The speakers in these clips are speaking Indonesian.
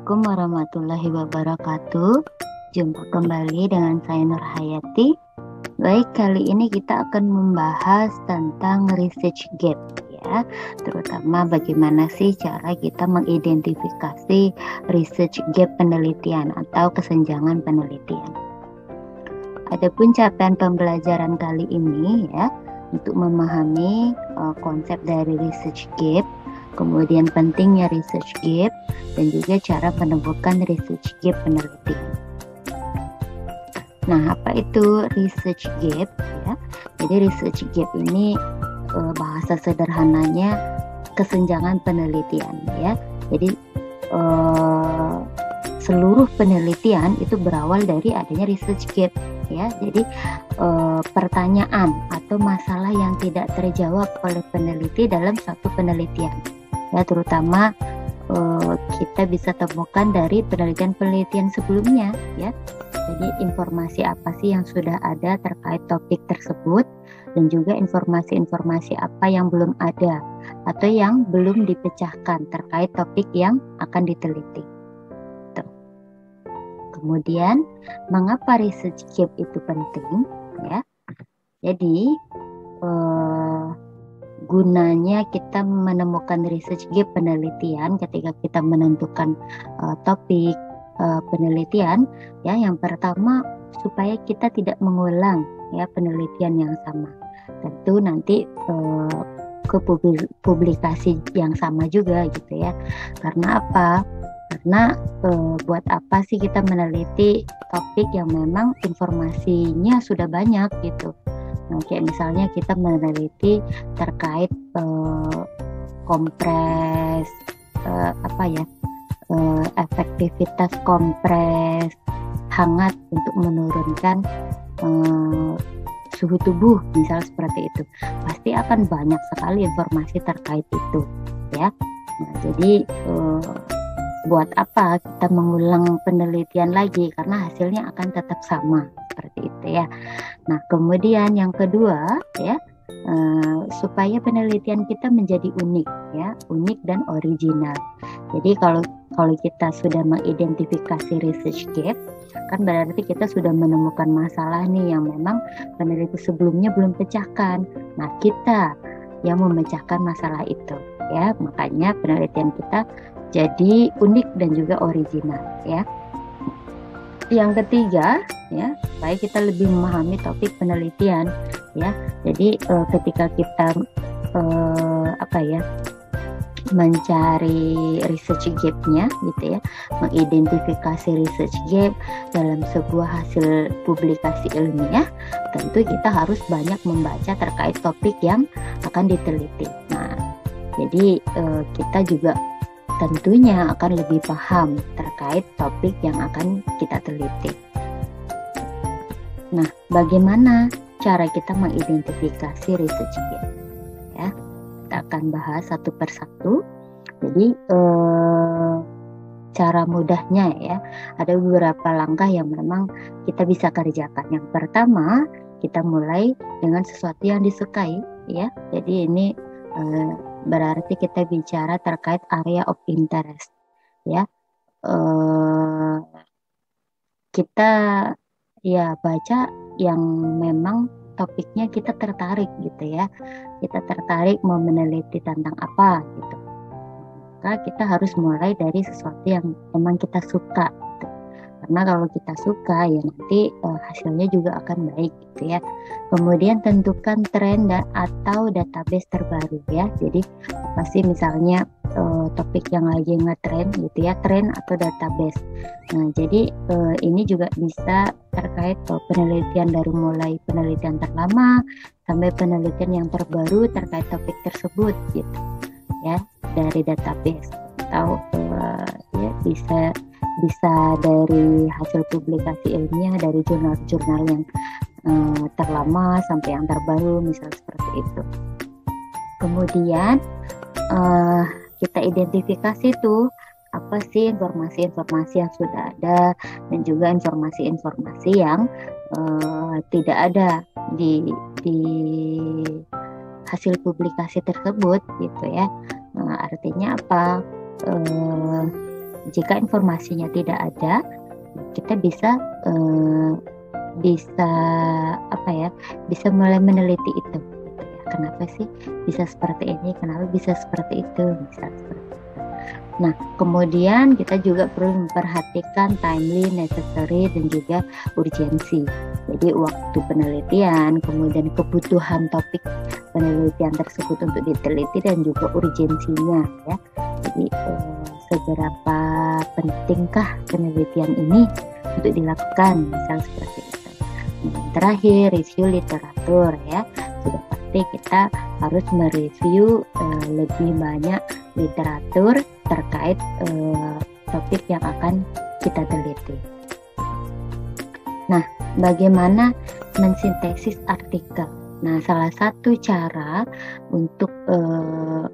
Assalamualaikum warahmatullahi wabarakatuh. Jumpa kembali dengan saya Nur Hayati. Baik, kali ini kita akan membahas tentang research gap ya, terutama bagaimana sih cara kita mengidentifikasi research gap penelitian atau kesenjangan penelitian. Adapun capaian pembelajaran kali ini ya, untuk memahami konsep dari research gap, kemudian pentingnya research gap, dan juga cara menemukan research gap penelitian. Nah, apa itu research gap ya? Jadi research gap ini bahasa sederhananya kesenjangan penelitian ya. Jadi seluruh penelitian itu berawal dari adanya research gap ya. Jadi pertanyaan atau masalah yang tidak terjawab oleh peneliti dalam satu penelitian ya, terutama kita bisa temukan dari penelitian-penelitian sebelumnya ya. Jadi informasi apa sih yang sudah ada terkait topik tersebut, dan juga informasi-informasi apa yang belum ada atau yang belum dipecahkan terkait topik yang akan diteliti. Tuh. Kemudian mengapa research gap itu penting ya? Jadi gunanya kita menemukan research gap penelitian ketika kita menentukan topik penelitian ya, yang pertama supaya kita tidak mengulang ya penelitian yang sama. Tentu nanti ke publikasi yang sama juga gitu ya. Karena apa? Karena buat apa sih kita meneliti topik yang memang informasinya sudah banyak gitu. Nah, kayak misalnya kita meneliti terkait kompres efektivitas kompres hangat untuk menurunkan suhu tubuh, misal seperti itu. Pasti akan banyak sekali informasi terkait itu ya. Nah, jadi buat apa kita mengulang penelitian lagi, karena hasilnya akan tetap sama seperti itu ya. Nah, kemudian yang kedua ya, supaya penelitian kita menjadi unik ya, unik dan original. Jadi kalau kita sudah mengidentifikasi research gap, kan berarti kita sudah menemukan masalah nih yang memang peneliti sebelumnya belum pecahkan. Nah, kita yang memecahkan masalah itu ya, makanya penelitian kita jadi unik dan juga original ya. Yang ketiga ya, supaya kita lebih memahami topik penelitian ya. Jadi ketika kita mencari research gap-nya gitu ya, mengidentifikasi research gap dalam sebuah hasil publikasi ilmiah, tentu kita harus banyak membaca terkait topik yang akan diteliti. Nah, jadi kita juga tentunya akan lebih paham terkait topik yang akan kita teliti. Nah, bagaimana cara kita mengidentifikasi research gap? Ya, kita akan bahas satu persatu. Jadi, cara mudahnya ya, ada beberapa langkah yang memang kita bisa kerjakan. Yang pertama, kita mulai dengan sesuatu yang disukai ya. Jadi ini berarti kita bicara terkait area of interest ya. Kita ya baca yang memang topiknya kita tertarik gitu ya. Kita tertarik mau meneliti tentang apa gitu. Maka kita harus mulai dari sesuatu yang memang kita suka gitu. Karena kalau kita suka ya nanti hasilnya juga akan baik gitu ya. Kemudian tentukan tren atau database terbaru ya. Jadi apa sih misalnya topik yang lagi ngetren gitu ya, tren atau database. Nah, jadi ini juga bisa terkait penelitian dari mulai penelitian terlama sampai penelitian yang terbaru terkait topik tersebut gitu ya, dari database atau ya bisa dari hasil publikasi ilmiah dari jurnal-jurnal yang terlama sampai yang terbaru, misal seperti itu. Kemudian kita identifikasi tuh apa sih informasi-informasi yang sudah ada dan juga informasi-informasi yang tidak ada di hasil publikasi tersebut gitu ya. Artinya apa? jika informasinya tidak ada, kita bisa bisa mulai meneliti itu. Kenapa sih bisa seperti ini? Kenapa bisa seperti itu? Bisa seperti itu. Nah, kemudian kita juga perlu memperhatikan timely, necessary, dan juga urgensi. Jadi waktu penelitian, kemudian kebutuhan topik penelitian tersebut untuk diteliti, dan juga urgensinya, ya. Jadi seberapa pentingkah penelitian ini untuk dilakukan, misal seperti itu. Dan terakhir, review literatur, ya. Sudah pasti kita harus mereview lebih banyak literatur terkait topik yang akan kita teliti. Nah, bagaimana mensintesis artikel? Nah, salah satu cara untuk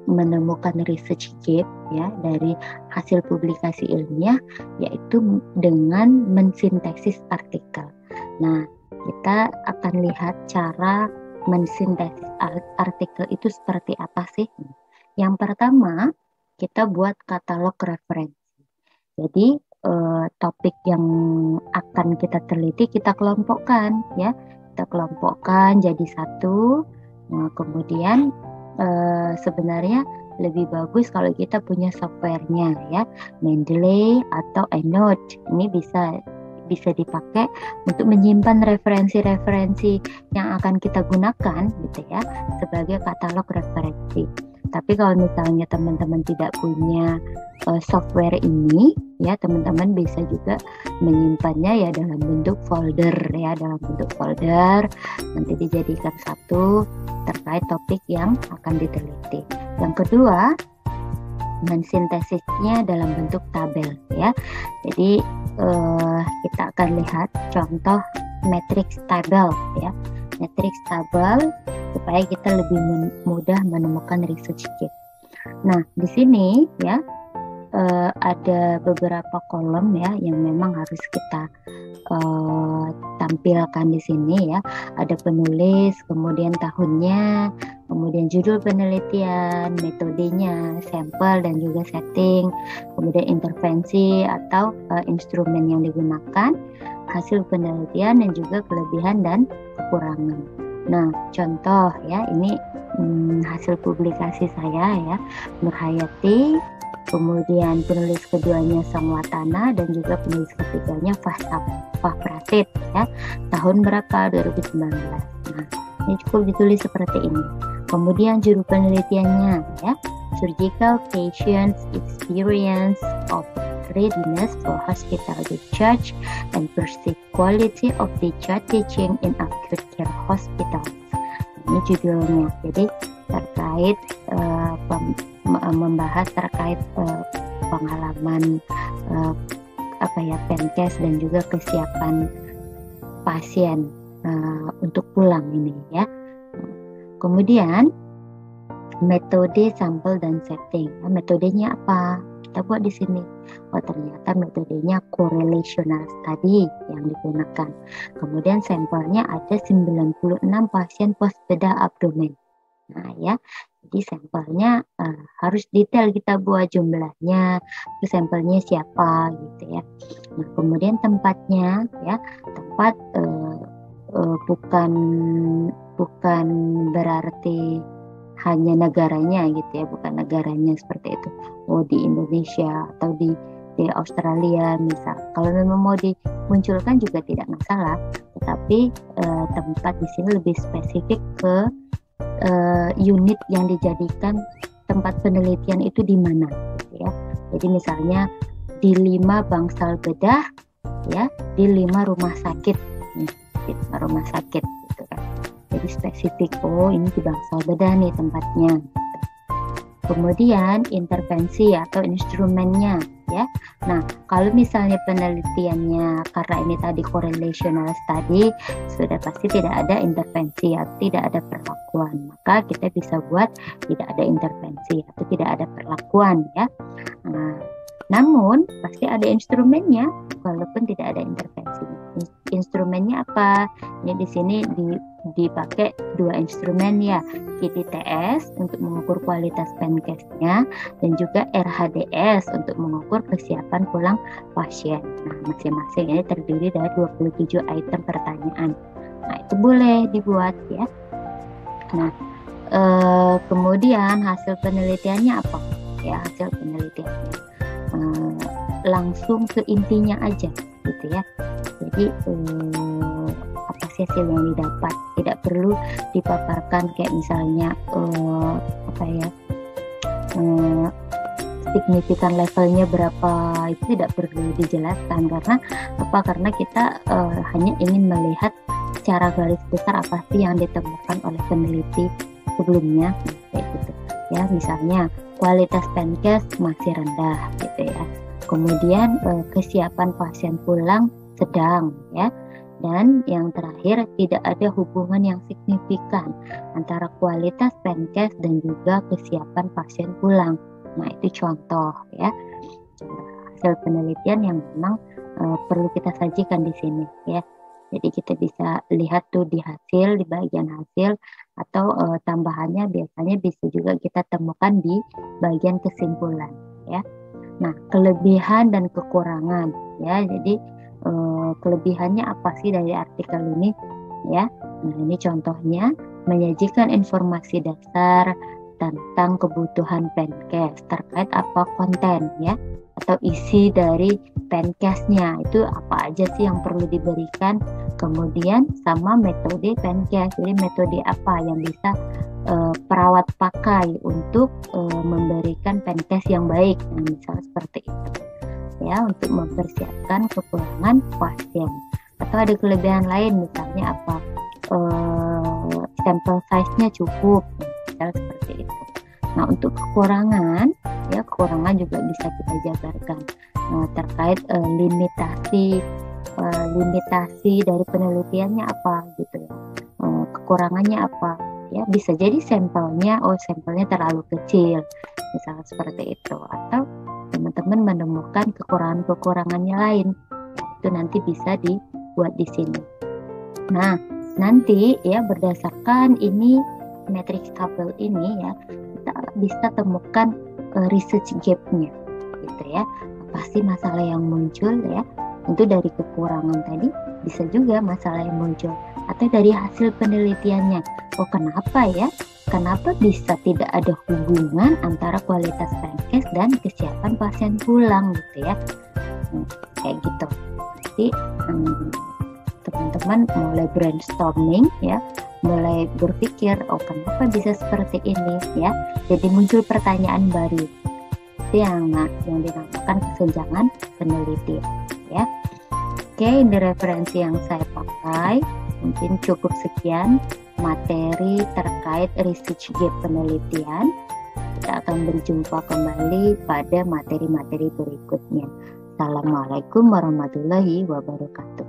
menemukan research gap, ya, dari hasil publikasi ilmiah yaitu dengan mensintesis artikel. Nah, kita akan lihat cara mensintesis artikel itu seperti apa sih? Yang pertama, kita buat katalog referensi. Jadi topik yang akan kita teliti kita kelompokkan, ya. Kita kelompokkan jadi satu. Nah, kemudian sebenarnya lebih bagus kalau kita punya softwarenya, ya, Mendeley atau EndNote. Ini bisa dipakai untuk menyimpan referensi-referensi yang akan kita gunakan, gitu ya, sebagai katalog referensi. Tapi kalau misalnya teman-teman tidak punya software ini, ya, teman-teman bisa juga menyimpannya ya dalam bentuk folder, ya, dalam bentuk folder nanti dijadikan satu terkait topik yang akan diteliti. Yang kedua, mensintesisnya dalam bentuk tabel, ya. Jadi kita akan lihat contoh matrix tabel, ya. Matrix tabel supaya kita lebih mudah menemukan research gap. Nah, di sini, ya, ada beberapa kolom, ya, yang memang harus kita tampilkan di sini, ya. Ada penulis, kemudian tahunnya, kemudian judul penelitian, metodenya, sampel dan juga setting, kemudian intervensi atau instrumen yang digunakan, hasil penelitian dan juga kelebihan dan kekurangan. Nah, contoh, ya, ini hasil publikasi saya, ya, Nur Hayati, kemudian penulis keduanya Sangwatana, dan juga penulis ketiganya Fah Prasid, ya, tahun berapa? 2019. Nah, ini cukup ditulis seperti ini. Kemudian judul penelitiannya, ya, Surgical Patients Experience of Readiness for Hospital Discharge and Perceived Quality of Discharge Teaching in Acute Care Hospitals. Ini judulnya. Jadi terkait membahas terkait pengalaman Penkes dan juga kesiapan pasien untuk pulang ini, ya. Kemudian metode, sampel dan setting. Nah, metodenya apa? Kita buat di sini. Oh, ternyata metodenya correlational study yang digunakan. Kemudian sampelnya ada 96 pasien post bedah abdomen. Nah, ya, jadi sampelnya harus detail kita buat jumlahnya, itu sampelnya siapa, gitu, ya. Nah, kemudian tempatnya, ya, tempat bukan berarti hanya negaranya, gitu, ya, bukan negaranya seperti itu. Oh, di Indonesia atau di Australia misal. Kalau memang mau dimunculkan juga tidak masalah, tetapi tempat di sini lebih spesifik ke unit yang dijadikan tempat penelitian itu di mana, gitu, ya. Jadi misalnya di 5 bangsal bedah, ya, di 5 rumah sakit, di 5 rumah sakit, gitu kan. Jadi spesifik, oh ini di bangsal bedah nih tempatnya. Kemudian intervensi atau instrumennya, ya. Nah, kalau misalnya penelitiannya karena ini tadi correlational study, sudah pasti tidak ada intervensi atau tidak ada perlakuan. Maka kita bisa buat tidak ada intervensi atau tidak ada perlakuan, ya. Nah, namun pasti ada instrumennya walaupun tidak ada intervensi. Instrumennya apa? Ini di sini dipakai dua instrumen ya, KITI-TS untuk mengukur kualitas penkesnya dan juga RHDS untuk mengukur kesiapan pulang pasien. Nah, masing-masing ini terdiri dari 27 item pertanyaan. Nah, itu boleh dibuat ya. Nah, kemudian hasil penelitiannya apa? Ya, hasil penelitiannya langsung ke intinya aja gitu ya. Jadi apa sih hasil yang didapat? Tidak perlu dipaparkan kayak misalnya signifikan levelnya berapa, itu tidak perlu dijelaskan karena apa? Karena kita hanya ingin melihat secara garis besar apa sih yang ditemukan oleh peneliti sebelumnya kayak gitu ya. Misalnya kualitas penkes masih rendah gitu ya. Kemudian kesiapan pasien pulang sedang ya. Dan yang terakhir, tidak ada hubungan yang signifikan antara kualitas penkes dan juga kesiapan pasien pulang. Nah, itu contoh ya hasil penelitian yang memang perlu kita sajikan di sini ya. Jadi kita bisa lihat tuh di hasil, di bagian hasil, atau tambahannya biasanya bisa juga kita temukan di bagian kesimpulan ya. Nah, kelebihan dan kekurangan ya. Jadi kelebihannya apa sih dari artikel ini ya? Nah, ini contohnya menyajikan informasi dasar tentang kebutuhan penkes terkait apa konten ya, atau isi dari penkesnya itu apa aja sih yang perlu diberikan, kemudian sama metode penkes. Jadi metode apa yang bisa perawat pakai untuk memberikan penkes yang baik. Nah, misalnya seperti itu ya, untuk mempersiapkan kekurangan pasien. Atau ada kelebihan lain, misalnya apa, sampel size-nya cukup, misalnya seperti itu. Nah, untuk kekurangan ya, kekurangan juga bisa kita jabarkan terkait limitasi dari penelitiannya apa gitu ya, kekurangannya apa ya. Bisa jadi sampelnya terlalu kecil, misalnya seperti itu, atau teman-teman menemukan kekurangan-kekurangannya lain, itu nanti bisa dibuat di sini. Nah, nanti ya berdasarkan ini matrix tabel ini ya, kita bisa temukan research gap-nya gitu ya. Apa sih masalah yang muncul ya? Tentu dari kekurangan tadi, bisa juga masalah yang muncul, atau dari hasil penelitiannya. Oh, kenapa ya? Kenapa bisa tidak ada hubungan antara kualitas penkes dan kesiapan pasien pulang gitu ya? Kayak gitu. Jadi teman-teman mulai brainstorming ya, mulai berpikir, oh kenapa bisa seperti ini ya? Jadi muncul pertanyaan baru. Itu yang dinamakan kesenjangan penelitian ya. Oke, ini referensi yang saya pakai. Mungkin cukup sekian materi terkait research gap penelitian. Kita akan berjumpa kembali pada materi-materi berikutnya. Assalamualaikum warahmatullahi wabarakatuh.